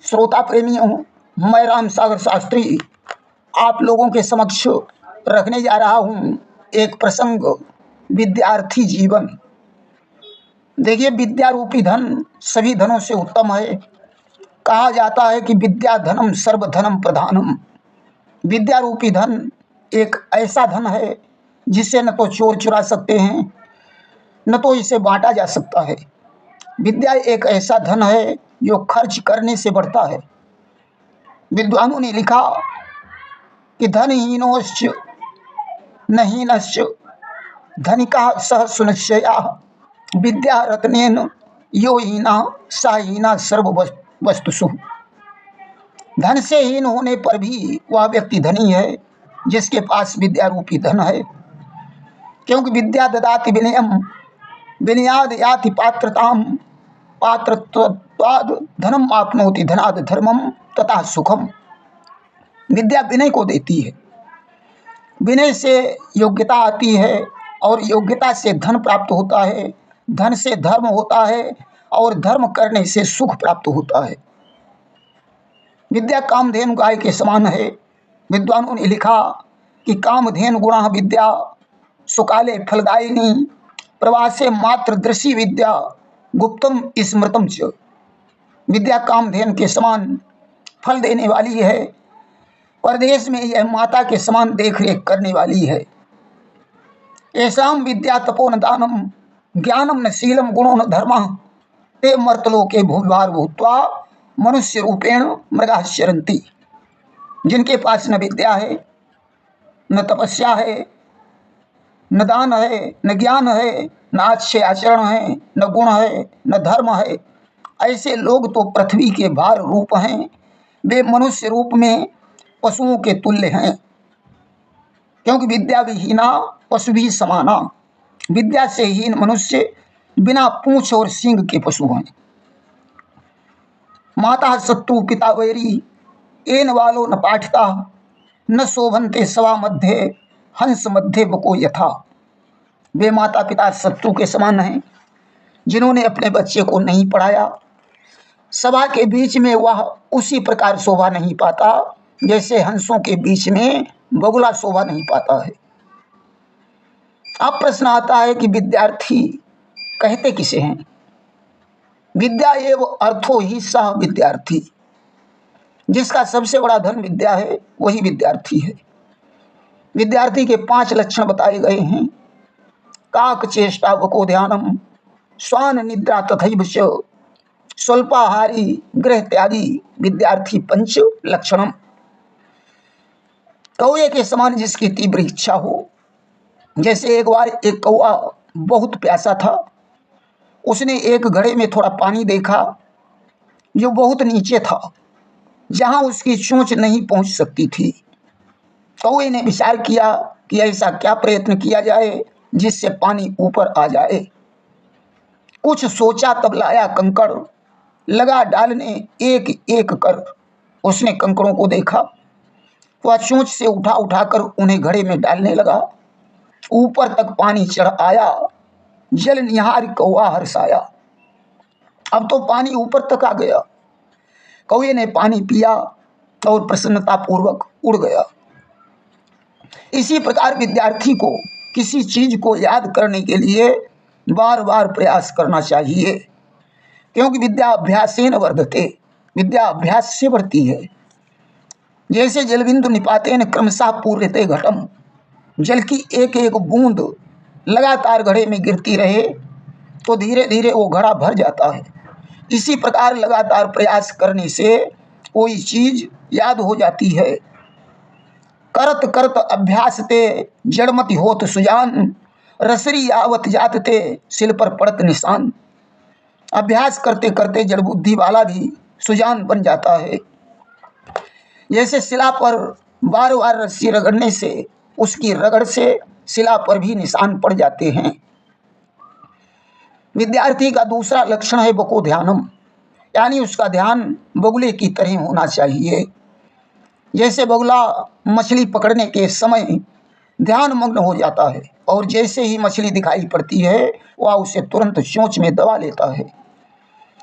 श्रोता प्रेमियों, मैं राम सागर शास्त्री आप लोगों के समक्ष रखने जा रहा हूँ एक प्रसंग, विद्यार्थी जीवन। देखिए, विद्या रूपी धन सभी धनों से उत्तम है। कहा जाता है कि विद्या धनम सर्वधनम प्रधानम। विद्या रूपी धन एक ऐसा धन है जिसे न तो चोर चुरा सकते हैं, न तो इसे बांटा जा सकता है। विद्या एक ऐसा धन है जो खर्च करने से बढ़ता है। विद्वानों ने लिखा कि धनहीनोश्च न हीनश्च धनिका सह सुनिश्चया विद्या रत्नेन यो हीना सा हीना सर्व वस्तुषु। धन से हीन होने पर भी वह व्यक्ति धनी है जिसके पास विद्या रूपी धन है, क्योंकि विद्या ददाति विनयम विनयाद याति पात्रताम पात्रत्वाद धनम आपनोति धनाद धर्मम तथा सुखम। विद्या विनय को देती है, विनय से योग्यता आती है और योग्यता से धन प्राप्त होता है, धन से धर्म होता है और धर्म करने से सुख प्राप्त होता है। विद्या कामधेनु गाय के समान है। विद्वानों ने लिखा कि कामधेनु गुणा विद्या सुकाले फलदायिनी प्रवासे मात्र दृषि विद्या गुप्तम स्मृतम च। विद्या कामधेनु के समान फल देने वाली है, परदेश में यह माता के समान देखरेख करने वाली है। ऐसाम विद्या तपो न दानम ज्ञानम न शीलम गुणो न धर्म ते मर्तलोके भूभार भूत्वा मनुष्य रूपेण मृगा शरंती। जिनके पास न विद्या है, न तपस्या है, न दान है, न ज्ञान है, न अच्छे आचरण है, न गुण है, न धर्म है, ऐसे लोग तो पृथ्वी के भार रूप हैं। वे मनुष्य रूप में पशुओं के तुल्य हैं, क्योंकि विद्या विहीना पशु भी समाना। विद्या से हीन मनुष्य बिना पूंछ और सींग के पशु हैं। माता शत्रु पिता वैरी एन वालो न पाठता न शोभनते सभा मध्य हंस मध्य बको यथा। वे माता पिता शत्रु के समान हैं जिन्होंने अपने बच्चे को नहीं पढ़ाया। सभा के बीच में वह उसी प्रकार शोभा नहीं पाता जैसे हंसों के बीच में बगुला शोभा नहीं पाता है। अब प्रश्न आता है कि विद्यार्थी कहते किसे हैं? विद्या एवं अर्थो ही सह विद्यार्थी। जिसका सबसे बड़ा धन विद्या है वही विद्यार्थी है। विद्यार्थी के 5 लक्षण बताए गए हैं। काक चेष्टा वको ध्यानम स्वान निद्रा तथैव च स्वल्पाहारी गृह त्यागी विद्यार्थी 5 लक्षणम। कौए के समान जिसकी तीव्र इच्छा हो। जैसे एक बार एक कौआ बहुत प्यासा था, उसने एक घड़े में थोड़ा पानी देखा जो बहुत नीचे था, जहां उसकी चोंच नहीं पहुंच सकती थी। कौए ने विचार किया कि ऐसा क्या प्रयत्न किया जाए जिससे पानी ऊपर आ जाए। कुछ सोचा तब लाया कंकड़, लगा डालने एक एक कर। उसने कंकड़ों को देखा, वह चोंच से उठा उठाकर उन्हें घड़े में डालने लगा। ऊपर तक पानी चढ़ आया, जल निहार कौआ हर्षाया। अब तो पानी ऊपर तक आ गया। कौए ने पानी पिया और प्रसन्नता पूर्वक उड़ गया। इसी प्रकार विद्यार्थी को किसी चीज को याद करने के लिए बार बार प्रयास करना चाहिए, क्योंकि विद्या अभ्यासेन वर्धते। विद्या अभ्यास से बढ़ती है। जैसे जलबिंदु निपातेन क्रमशः पूर्यते घटम। जल की एक एक बूंद लगातार घड़े में गिरती रहे तो धीरे धीरे वो घड़ा भर जाता है। इसी प्रकार लगातार प्रयास करने से कोई चीज याद हो जाती है। करत करत अभ्यास ते जड़मति होत सुजान रसरी आवत जात ते सिल पर पड़त निशान। अभ्यास करते करते जड़ बुद्धि वाला भी सुजान बन जाता है। जैसे शिला पर बार बार रस्सी रगड़ने से उसकी रगड़ से शिला पर भी निशान पड़ जाते हैं। विद्यार्थी का दूसरा लक्षण है बको ध्यानम, यानी उसका ध्यान बगुले की तरह होना चाहिए। जैसे बगुला मछली पकड़ने के समय ध्यान मग्न हो जाता है और जैसे ही मछली दिखाई पड़ती है वह उसे तुरंत चोंच में दबा लेता है।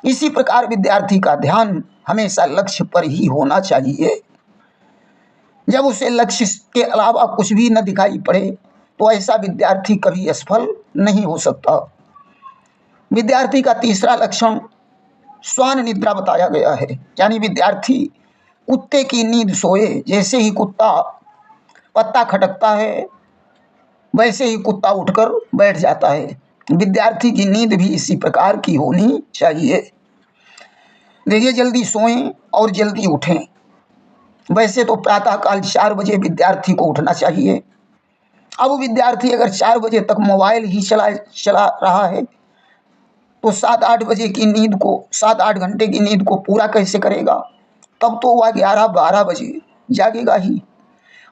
इसी प्रकार विद्यार्थी का ध्यान हमेशा लक्ष्य पर ही होना चाहिए। जब उसे लक्ष्य के अलावा कुछ भी न दिखाई पड़े तो ऐसा विद्यार्थी कभी असफल नहीं हो सकता। विद्यार्थी का तीसरा लक्षण श्वान निद्रा बताया गया है, यानी विद्यार्थी कुत्ते की नींद सोए। जैसे ही कुत्ता पत्ता खटकता है वैसे ही कुत्ता उठकर बैठ जाता है। विद्यार्थी की नींद भी इसी प्रकार की होनी चाहिए। देखिए, जल्दी सोएं और जल्दी उठें। वैसे तो प्रातःकाल 4 बजे विद्यार्थी को उठना चाहिए। अब विद्यार्थी अगर 4 बजे तक मोबाइल ही चला रहा है तो 7-8 बजे की नींद को 7-8 घंटे की नींद को पूरा कैसे करेगा? तब तो वह 11-12 बजे जागेगा ही।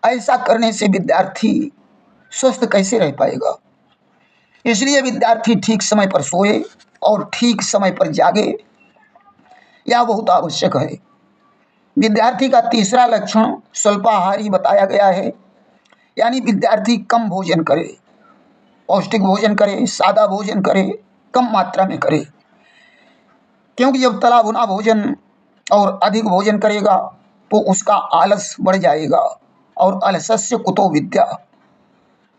ऐसा करने से विद्यार्थी स्वस्थ कैसे रह पाएगा? इसलिए विद्यार्थी ठीक समय पर सोए और ठीक समय पर जागे, यह बहुत आवश्यक है। विद्यार्थी का तीसरा लक्षण स्वल्पाहारी बताया गया है, यानी विद्यार्थी कम भोजन करे, पौष्टिक भोजन करे, सादा भोजन करे, कम मात्रा में करे। क्योंकि जब तला भुना भोजन और अधिक भोजन करेगा तो उसका आलस बढ़ जाएगा, और अलसस्य कुतो विद्या,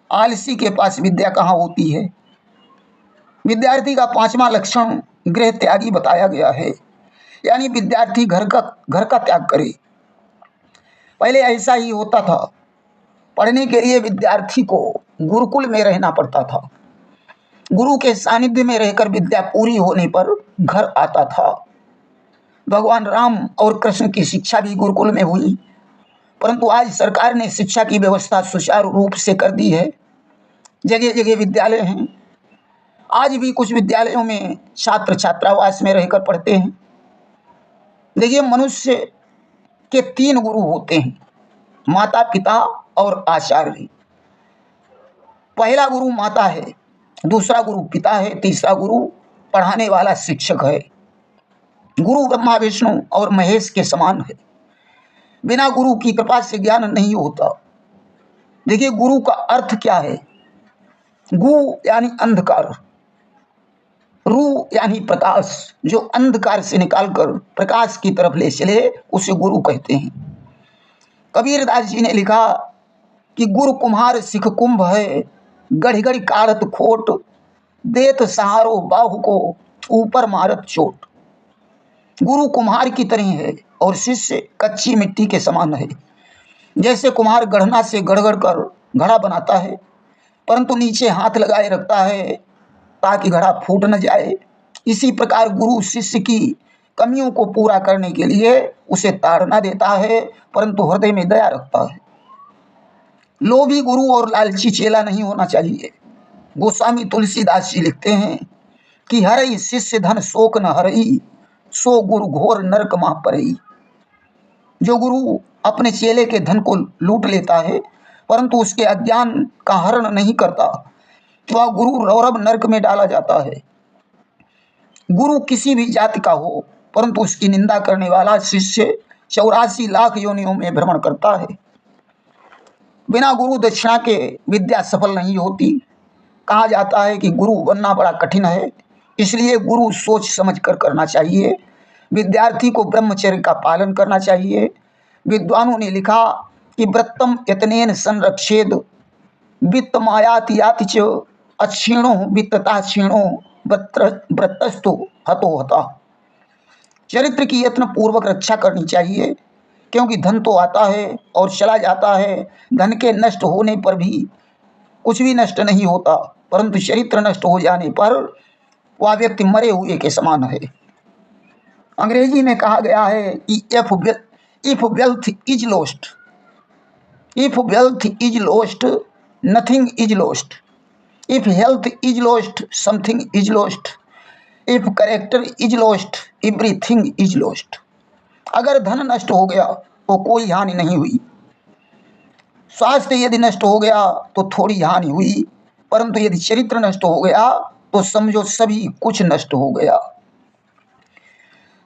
आलसी के पास विद्या कहाँ होती है। विद्यार्थी का पांचवा लक्षण गृह त्यागी बताया गया है, यानी विद्यार्थी घर का त्याग करे। पहले ऐसा ही होता था। पढ़ने के लिए विद्यार्थी को गुरुकुल में रहना पड़ता था। गुरु के सानिध्य में रहकर विद्या पूरी होने पर घर आता था। भगवान राम और कृष्ण की शिक्षा भी गुरुकुल में हुई, परंतु आज सरकार ने शिक्षा की व्यवस्था सुचारू रूप से कर दी है। जगह जगह विद्यालय हैं। आज भी कुछ विद्यालयों में छात्र छात्रावास में रहकर पढ़ते हैं। देखिए, मनुष्य के 3 गुरु होते हैं, माता, पिता और आचार्य। पहला गुरु माता है, दूसरा गुरु पिता है, तीसरा गुरु पढ़ाने वाला शिक्षक है। गुरु ब्रह्मा विष्णु और महेश के समान है। बिना गुरु की कृपा से ज्ञान नहीं होता। देखिए, गुरु का अर्थ क्या है? गु यानी अंधकार, रू यानी प्रकाश। जो अंधकार से निकालकर प्रकाश की तरफ ले चले उसे गुरु कहते हैं। कबीरदास जी ने लिखा कि गुरु कुम्हार सिख कुंभ है, गढ़ गढ़ कारत खोट, देत सहारो बाहु को ऊपर मारत चोट। गुरु कुम्हार की तरह है और शिष्य कच्ची मिट्टी के समान है। जैसे कुम्हार गढ़ना से गढ़ गढ़ कर घड़ा बनाता है, परंतु नीचे हाथ लगाए रखता है ताकि घड़ा फूट न जाए, इसी प्रकार गुरु शिष्य की कमियों को पूरा करने के लिए उसे ताड़ना देता है, परंतु हृदय में दया रखता है। लोभी गुरु और लालची चेला नहीं होना चाहिए। गोस्वामी तुलसीदास जी लिखते हैं कि हरई शिष्य धन शोक न हरई, सो गुरु घोर नरक माह परई। जो गुरु अपने चेले के धन को लूट लेता है परंतु उसके अज्ञान का हरण नहीं करता, तो वह गुरु रौरव नरक में डाला जाता है। गुरु किसी भी जाति का हो, परंतु उसकी निंदा करने वाला शिष्य 84 लाख योनियों में भ्रमण करता है। बिना गुरु दक्षिणा के विद्या सफल नहीं होती। कहा जाता है कि गुरु बनना बड़ा कठिन है, इसलिए गुरु सोच समझ कर करना चाहिए। विद्यार्थी को ब्रह्मचर्य का पालन करना चाहिए। विद्वानों ने लिखा कि व्रतम यतनेन संरक्षेद, वित्त मायात याति च अक्षीणो वित्तता क्षीणो व्रतस्तु हतो हता। चरित्र की यत्न पूर्वक रक्षा करनी चाहिए, क्योंकि धन तो आता है और चला जाता है। धन के नष्ट होने पर भी कुछ भी नष्ट नहीं होता, परंतु चरित्र नष्ट हो जाने पर वह व्यक्ति मरे हुए के समान है। अंग्रेजी में कहा गया है कि if wealth is lost nothing is lost, if health is lost something is lost, if character is lost everything is lost. अगर धन नष्ट हो गया तो कोई हानि नहीं हुई, स्वास्थ्य यदि नष्ट हो गया तो थोड़ी हानि हुई, परंतु यदि चरित्र नष्ट हो गया तो समझो सभी कुछ नष्ट हो गया।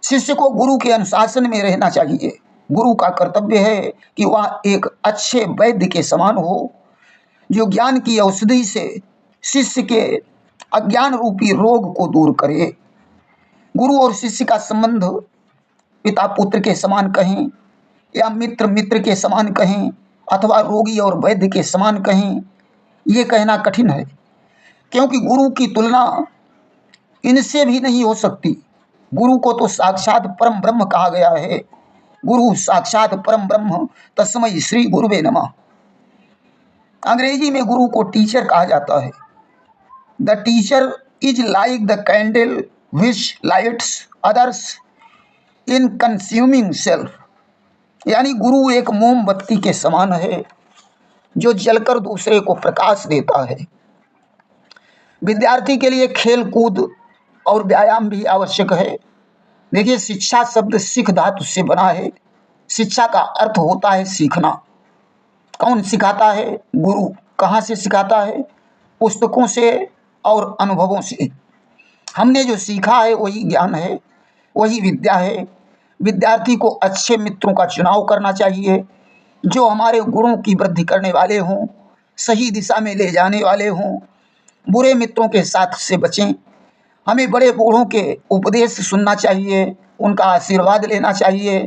शिष्य को गुरु के अनुशासन में रहना चाहिए। गुरु का कर्तव्य है कि वह एक अच्छे वैद्य के समान हो, जो ज्ञान की औषधि से शिष्य के अज्ञान रूपी रोग को दूर करे। गुरु और शिष्य का संबंध पिता पुत्र के समान कहें या मित्र मित्र के समान कहें अथवा रोगी और वैद्य के समान कहें, ये कहना कठिन है, क्योंकि गुरु की तुलना इनसे भी नहीं हो सकती। गुरु को तो साक्षात परम ब्रह्म कहा गया है। गुरु साक्षात परम ब्रह्म, तस्मै श्री गुरुवे नमः। अंग्रेजी में गुरु को टीचर कहा जाता है। The teacher is like the candle which lights others in consuming self, यानी गुरु एक मोमबत्ती के समान है जो जलकर दूसरे को प्रकाश देता है। विद्यार्थी के लिए खेल कूद और व्यायाम भी आवश्यक है। देखिए, शिक्षा शब्द सिख धातु से बना है। शिक्षा का अर्थ होता है सीखना। कौन सिखाता है? गुरु। कहाँ से सिखाता है? पुस्तकों से और अनुभवों से। हमने जो सीखा है वही ज्ञान है, वही विद्या है। विद्यार्थी को अच्छे मित्रों का चुनाव करना चाहिए जो हमारे गुणों की वृद्धि करने वाले हों, सही दिशा में ले जाने वाले हों। बुरे मित्रों के साथ से बचें। हमें बड़े बूढ़ों के उपदेश सुनना चाहिए, उनका आशीर्वाद लेना चाहिए,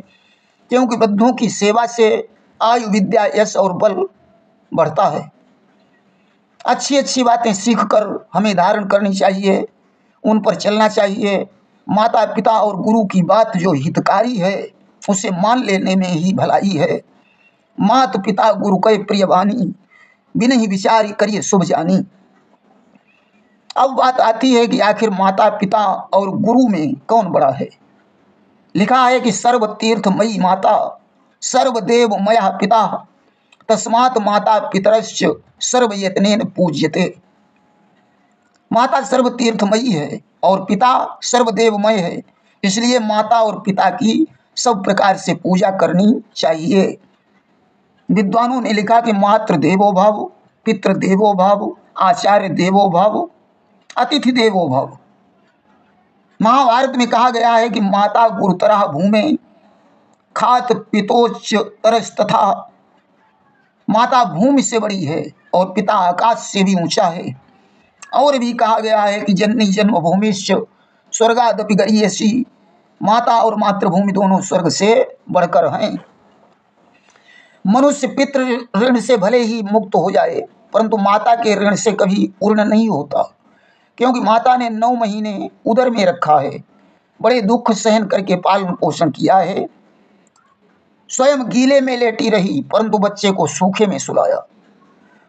क्योंकि वृद्धों की सेवा से आयु, विद्या, यश और बल बढ़ता है। अच्छी अच्छी बातें सीखकर हमें धारण करनी चाहिए, उन पर चलना चाहिए। माता पिता और गुरु की बात जो हितकारी है उसे मान लेने में ही भलाई है। मात पिता गुरु कै प्रिय वाणी, बिनहि विचार करिए शुभ जानी। अब बात आती है कि आखिर माता पिता और गुरु में कौन बड़ा है। लिखा है कि सर्व तीर्थमयी माता, सर्वदेव मया पिता, तस्मात् माता पितरश्च सर्वयत्नेन पूज्यते। माता सर्व तीर्थमयी है और पिता सर्वदेवमय है, इसलिए माता और पिता की सब प्रकार से पूजा करनी चाहिए। विद्वानों ने लिखा कि मातृ देवो भव, पितृ देवो भव, आचार्य देवो भव, अतिथि देवो भव। महाभारत में कहा गया है कि माता गुरुतरः भूमे खात पितोच्च तरस्तथा। माता भूमि से बड़ी है और पिता आकाश से भी ऊंचा है। और भी कहा गया है कि जननी जन्मभूमिश्च स्वर्गादपि गरीयसी। माता और मातृभूमि दोनों स्वर्ग से बढ़कर हैं। मनुष्य पितृ ऋण से भले ही मुक्त हो जाए, परंतु माता के ऋण से कभी पूर्ण नहीं होता, क्योंकि माता ने 9 महीने उदर में रखा है, बड़े दुख सहन करके पालन पोषण किया है। स्वयं गीले में लेटी रही परंतु बच्चे को सूखे में सुलाया।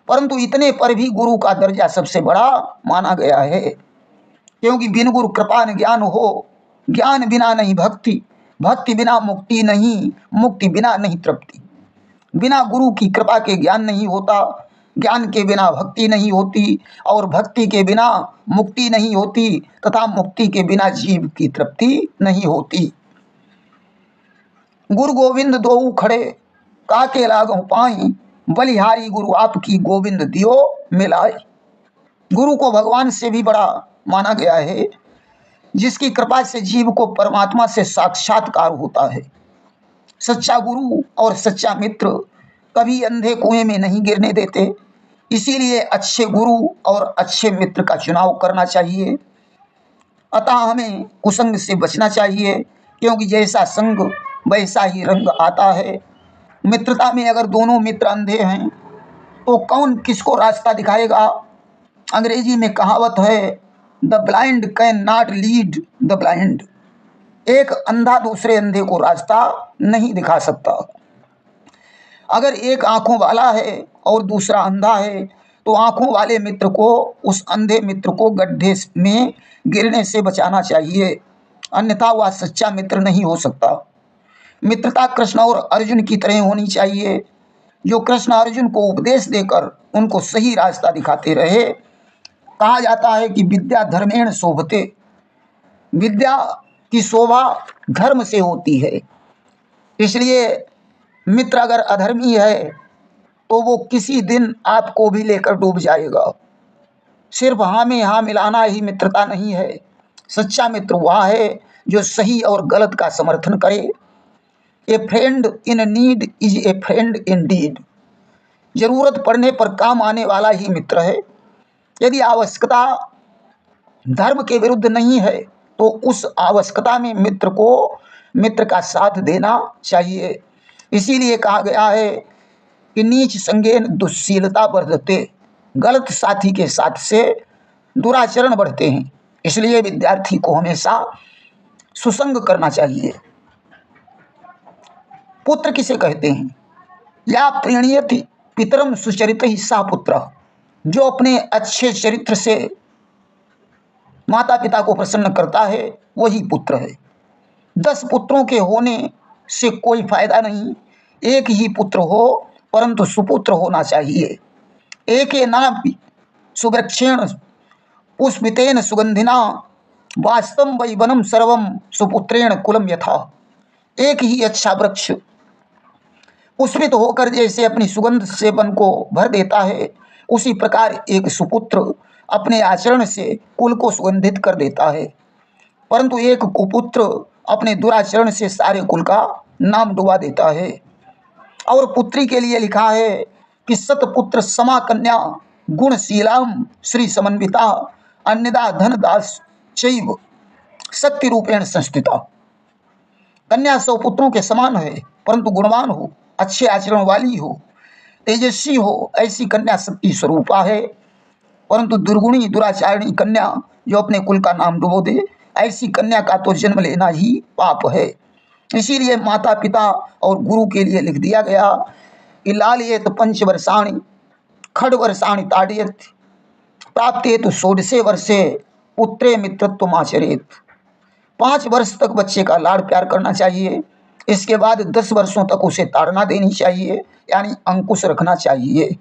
परंतु इतने पर भी गुरु का दर्जा सबसे बड़ा माना गया है, क्योंकि बिन गुरु कृपा न ज्ञान हो, ज्ञान बिना नहीं भक्ति, भक्ति बिना मुक्ति नहीं, मुक्ति बिना नहीं तृप्ति। बिना गुरु की कृपा के ज्ञान नहीं होता, ज्ञान के बिना भक्ति नहीं होती और भक्ति के बिना मुक्ति नहीं होती तथा मुक्ति के बिना जीव की तृप्ति नहीं होती। गुरु गोविंद दोऊ खड़े काके लागो पाई, बलिहारी गुरु आपकी गोविंद दियो मिलाए। गुरु को भगवान से भी बड़ा माना गया है, जिसकी कृपा से जीव को परमात्मा से साक्षात्कार होता है। सच्चा गुरु और सच्चा मित्र कभी अंधे कुएं में नहीं गिरने देते, इसीलिए अच्छे गुरु और अच्छे मित्र का चुनाव करना चाहिए। अतः हमें कुसंग से बचना चाहिए, क्योंकि जैसा संग वैसा ही रंग आता है। मित्रता में अगर दोनों मित्र अंधे हैं तो कौन किसको रास्ता दिखाएगा। अंग्रेजी में कहावत है, the blind can not lead the blind. एक अंधा दूसरे अंधे को रास्ता नहीं दिखा सकता। अगर एक आंखों वाला है और दूसरा अंधा है तो आंखों वाले मित्र को उस अंधे मित्र को गड्ढे में गिरने से बचाना चाहिए, अन्यथा वह सच्चा मित्र नहीं हो सकता। मित्रता कृष्ण और अर्जुन की तरह होनी चाहिए, जो कृष्ण अर्जुन को उपदेश देकर उनको सही रास्ता दिखाते रहे। कहा जाता है कि विद्या धर्मेण शोभते, विद्या की शोभा धर्म से होती है। इसलिए मित्र अगर अधर्मी है तो वो किसी दिन आपको भी लेकर डूब जाएगा। सिर्फ हाँ में हाँ मिलाना ही मित्रता नहीं है। सच्चा मित्र वह है जो सही और गलत का समर्थन करे। A friend in need is a friend in deed. जरूरत पड़ने पर काम आने वाला ही मित्र है। यदि आवश्यकता धर्म के विरुद्ध नहीं है तो उस आवश्यकता में मित्र को मित्र का साथ देना चाहिए। इसीलिए कहा गया है कि नीच संगेन दुश्शीलता बढ़ते, गलत साथी के साथ से दुराचरण बढ़ते हैं। इसलिए विद्यार्थी को हमेशा सुसंग करना चाहिए। पुत्र किसे कहते हैं? या प्रीणयति पितरम सुचरित ही सा पुत्र, जो अपने अच्छे चरित्र से माता पिता को प्रसन्न करता है वही पुत्र है। 10 पुत्रों के होने से कोई फायदा नहीं, एक ही पुत्र हो परंतु सुपुत्र होना चाहिए। एक नाम सुवृक्षेण पुष्पितेन सुगंधिना वास्तव वै वनम सर्वम सुपुत्रेण कुलम यथा। एक ही अच्छा वृक्ष पुष्पित होकर जैसे अपनी सुगंध से वन को भर देता है, उसी प्रकार एक सुपुत्र अपने आचरण से कुल को सुगंधित कर देता है। परंतु एक कुपुत्र अपने दुराचरण से सारे कुल का नाम डुबा देता है। और पुत्री के लिए लिखा है कि सतपुत्र समा कन्या गुणशीलाम श्री समन्विता अन्यदा धन दास चैव शक्ति रूपेण संस्थिता। कन्या 100 पुत्रों के समान है, परंतु गुणवान हो, अच्छे आचरण वाली हो, तेजस्वी हो, ऐसी कन्या शक्ति स्वरूपा है। परंतु दुर्गुणी दुराचारिणी कन्या जो अपने कुल का नाम डुबो दे, ऐसी कन्या का तो जन्म लेना ही पाप है। इसीलिए माता पिता और गुरु के लिए लिख दिया गया कि लालयेत 5 वर्षाणि खड वर्षाणि ताड़येत प्राप्तेत 16 वर्षे पुत्रे मित्रत्व आचरेत। 5 वर्ष तक बच्चे का लाड़ प्यार करना चाहिए। इसके बाद 10 वर्षों तक उसे ताड़ना देनी चाहिए, यानी अंकुश रखना चाहिए।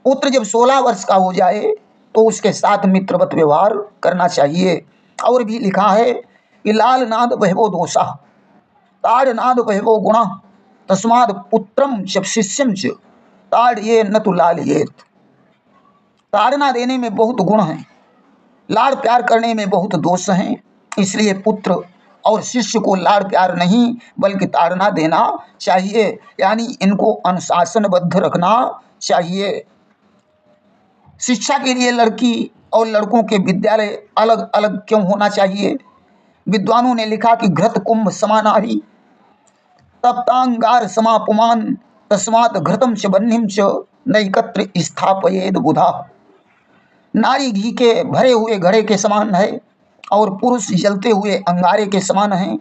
पुत्र जब 16 वर्ष का हो जाए तो उसके साथ मित्रवत व्यवहार करना चाहिए। और भी लिखा है कि लाल नाद बहवो दोषा ताड़ नाद बहवो गुणा तस्माद पुत्रम च शिष्यम च ताड़ ये न तो लालयेत। ताड़ना देने में बहुत गुण हैं, लाड़ प्यार करने में बहुत दोष हैं। इसलिए पुत्र और शिष्य को लाड़ प्यार नहीं बल्कि ताड़ना देना चाहिए, यानी इनको अनुशासनबद्ध रखना चाहिए। शिक्षा के लिए लड़की और लड़कों के विद्यालय अलग अलग क्यों होना चाहिए? विद्वानों ने लिखा कि घृत कुंभ समानारी तप्तांगार समापुमान तस्मात् घृतम च बन्निम च नैकत्र स्थापयेद बुधा। नारी घी के भरे हुए घड़े के समान है और पुरुष जलते हुए अंगारे के समान है।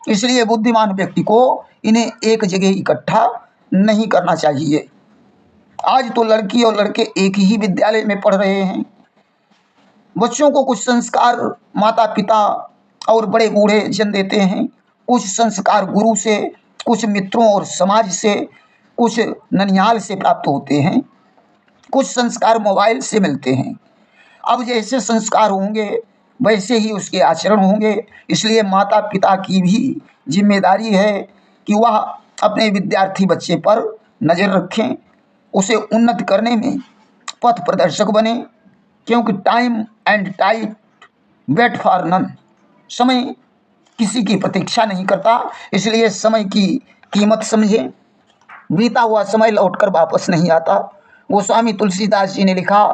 इसलिए बुद्धिमान व्यक्ति को इन्हें एक जगह इकट्ठा नहीं करना चाहिए। आज तो लड़की और लड़के एक ही विद्यालय में पढ़ रहे हैं। बच्चों को कुछ संस्कार माता पिता और बड़े बूढ़े जन देते हैं, कुछ संस्कार गुरु से, कुछ मित्रों और समाज से, कुछ ननिहाल से प्राप्त होते हैं, कुछ संस्कार मोबाइल से मिलते हैं। अब जैसे संस्कार होंगे वैसे ही उसके आचरण होंगे। इसलिए माता पिता की भी जिम्मेदारी है कि वह अपने विद्यार्थी बच्चे पर नज़र रखें, उसे उन्नत करने में पथ प्रदर्शक बने। क्योंकि time and tide wait for none, समय किसी की प्रतीक्षा नहीं करता। इसलिए समय की कीमत समझें। बीता हुआ समय लौटकर वापस नहीं आता। गोस्वामी तुलसीदास जी ने लिखा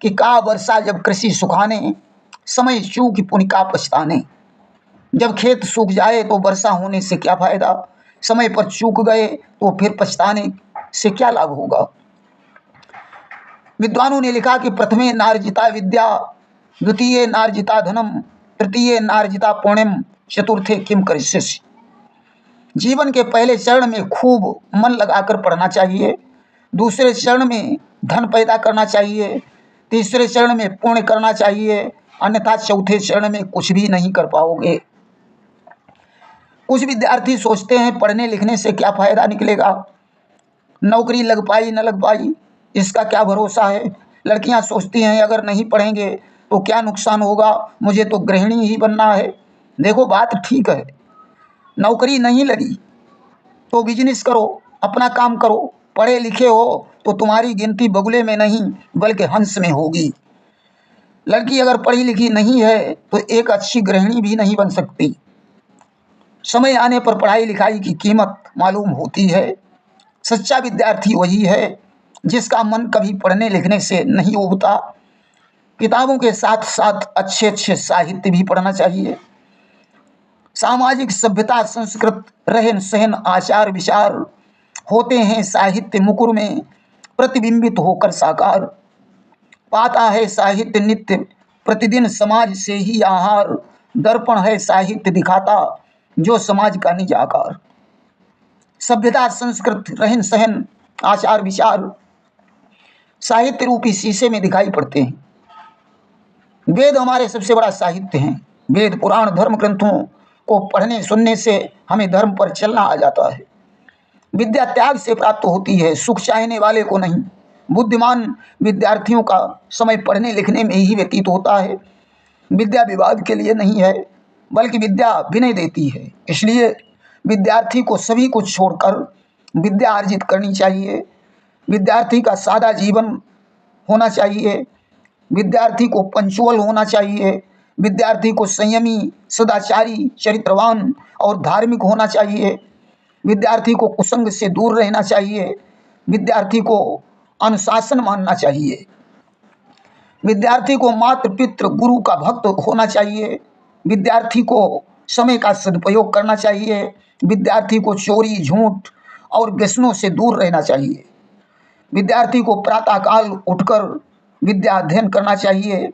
कि का वर्षा जब कृषि सुखाने समय चूक पुनिका पछताने। जब खेत सूख जाए तो वर्षा होने से क्या फायदा, समय पर चूक गए तो फिर पछताने से क्या लाभ होगा। विद्वानों ने लिखा कि प्रथमे नार्जिता विद्या, द्वितीय नार्जिता धनम, तृतीय नार्जिता पुण्यम, चतुर्थे किम करिष्यसि। जीवन के पहले चरण में खूब मन लगाकर पढ़ना चाहिए, दूसरे चरण में धन पैदा करना चाहिए, तीसरे चरण में पुण्य करना चाहिए, अन्यथा चौथे चरण में कुछ भी नहीं कर पाओगे। कुछ विद्यार्थी सोचते हैं पढ़ने लिखने से क्या फायदा निकलेगा, नौकरी लग पाई न लग पाई इसका क्या भरोसा है। लड़कियां सोचती हैं अगर नहीं पढ़ेंगे तो क्या नुकसान होगा, मुझे तो गृहिणी ही बनना है। देखो बात ठीक है, नौकरी नहीं लगी तो बिजनेस करो, अपना काम करो। पढ़े लिखे हो तो तुम्हारी गिनती बगुले में नहीं बल्कि हंस में होगी। लड़की अगर पढ़ी लिखी नहीं है तो एक अच्छी गृहिणी भी नहीं बन सकती। समय आने पर पढ़ाई लिखाई की कीमत मालूम होती है। सच्चा विद्यार्थी वही है जिसका मन कभी पढ़ने लिखने से नहीं उबता। किताबों के साथ साथ अच्छे अच्छे साहित्य भी पढ़ना चाहिए। सामाजिक सभ्यता संस्कृत रहन सहन आचार विचार होते हैं साहित्य मुकुर में प्रतिबिंबित होकर साकार। पाता है साहित्य नित्य प्रतिदिन समाज से ही आहार, दर्पण है साहित्य दिखाता जो समाज का निज आकार। सभ्यता संस्कृत रहन सहन आचार विचार साहित्य रूपी शीशे में दिखाई पड़ते हैं। वेद हमारे सबसे बड़ा साहित्य हैं। वेद पुराण धर्म ग्रंथों को पढ़ने सुनने से हमें धर्म पर चलना आ जाता है। विद्या त्याग से प्राप्त होती है, सुख चाहने वाले को नहीं। बुद्धिमान विद्यार्थियों का समय पढ़ने लिखने में ही व्यतीत होता है। विद्या विवाद के लिए नहीं है, बल्कि विद्या विनय देती है। इसलिए विद्यार्थी को सभी कुछ छोड़कर विद्या अर्जित करनी चाहिए। विद्यार्थी का सादा जीवन होना चाहिए। विद्यार्थी को पंचुअल होना चाहिए। विद्यार्थी को संयमी, सदाचारी, चरित्रवान और धार्मिक होना चाहिए। विद्यार्थी को कुसंग से दूर रहना चाहिए। विद्यार्थी को अनुशासन मानना चाहिए। विद्यार्थी को मातृ पितृ गुरु का भक्त होना चाहिए। विद्यार्थी को समय का सदुपयोग करना चाहिए। विद्यार्थी को चोरी, झूठ और व्यसनों से दूर रहना चाहिए। विद्यार्थी को प्रातःकाल उठकर विद्या अध्ययन करना चाहिए।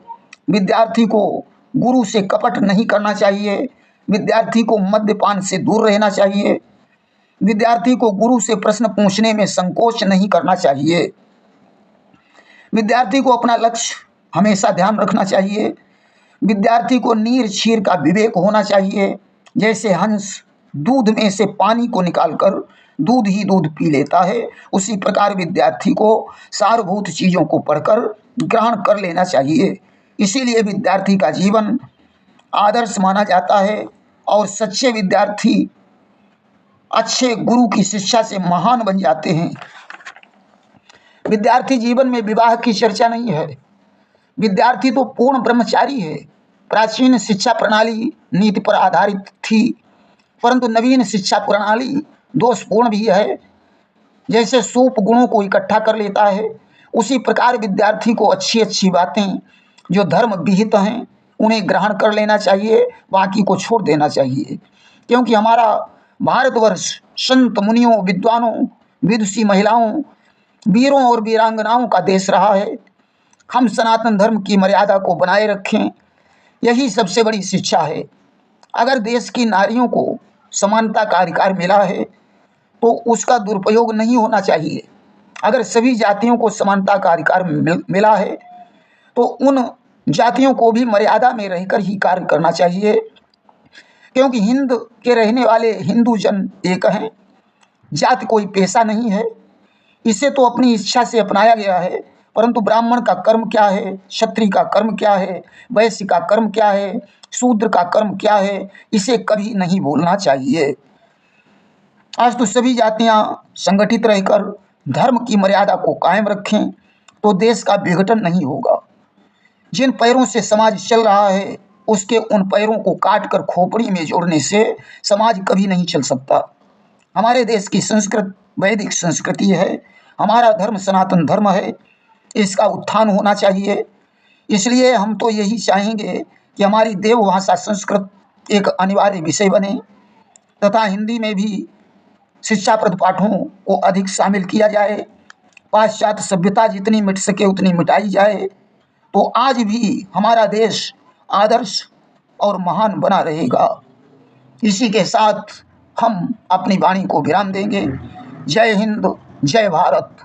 विद्यार्थी को गुरु से कपट नहीं करना चाहिए। विद्यार्थी को मद्यपान से दूर रहना चाहिए। विद्यार्थी को गुरु से प्रश्न पूछने में संकोच नहीं करना चाहिए। विद्यार्थी को अपना लक्ष्य हमेशा ध्यान रखना चाहिए। विद्यार्थी को नीर क्षीर का विवेक होना चाहिए। जैसे हंस दूध में से पानी को निकालकर दूध ही दूध पी लेता है, उसी प्रकार विद्यार्थी को सारभूत चीज़ों को पढ़कर ग्रहण कर लेना चाहिए। इसीलिए विद्यार्थी का जीवन आदर्श माना जाता है और सच्चे विद्यार्थी अच्छे गुरु की शिक्षा से महान बन जाते हैं। विद्यार्थी जीवन में विवाह की चर्चा नहीं है। विद्यार्थी तो पूर्ण ब्रह्मचारी है। प्राचीन शिक्षा प्रणाली नीति पर आधारित थी, परंतु नवीन शिक्षा प्रणाली दोषपूर्ण भी है। जैसे सूप गुणों को इकट्ठा कर लेता है, उसी प्रकार विद्यार्थी को अच्छी अच्छी बातें जो धर्म विहित हैं उन्हें ग्रहण कर लेना चाहिए, बाकी को छोड़ देना चाहिए। क्योंकि हमारा भारतवर्ष संत मुनियों, विद्वानों, विदुषी महिलाओं, वीरों और वीरांगनाओं का देश रहा है। हम सनातन धर्म की मर्यादा को बनाए रखें, यही सबसे बड़ी शिक्षा है। अगर देश की नारियों को समानता का अधिकार मिला है तो उसका दुरुपयोग नहीं होना चाहिए। अगर सभी जातियों को समानता का अधिकार मिला है तो उन जातियों को भी मर्यादा में रहकर ही कार्य करना चाहिए। क्योंकि हिंद के रहने वाले हिंदू जन एक हैं। जाति कोई पेशा नहीं है, इसे तो अपनी इच्छा से अपनाया गया है, परंतु ब्राह्मण का कर्म क्या है, क्षत्रिय का कर्म क्या है, वैश्य का कर्म क्या है, शूद्र का कर्म क्या है, इसे कभी नहीं भूलना चाहिए। आज तो सभी जातियां संगठित रहकर धर्म की मर्यादा को कायम रखें तो देश का विघटन नहीं होगा। जिन पैरों से समाज चल रहा है उसके उन पैरों को काटकर खोपड़ी में जोड़ने से समाज कभी नहीं चल सकता। हमारे देश की संस्कृत वैदिक संस्कृति है। हमारा धर्म सनातन धर्म है, इसका उत्थान होना चाहिए। इसलिए हम तो यही चाहेंगे कि हमारी देवभाषा संस्कृत एक अनिवार्य विषय बने तथा हिंदी में भी शिक्षाप्रद पाठों को अधिक शामिल किया जाए। पाश्चात्य सभ्यता जितनी मिट सके उतनी मिटाई जाए तो आज भी हमारा देश आदर्श और महान बना रहेगा। इसी के साथ हम अपनी वाणी को विराम देंगे। जय हिंद, जय भारत।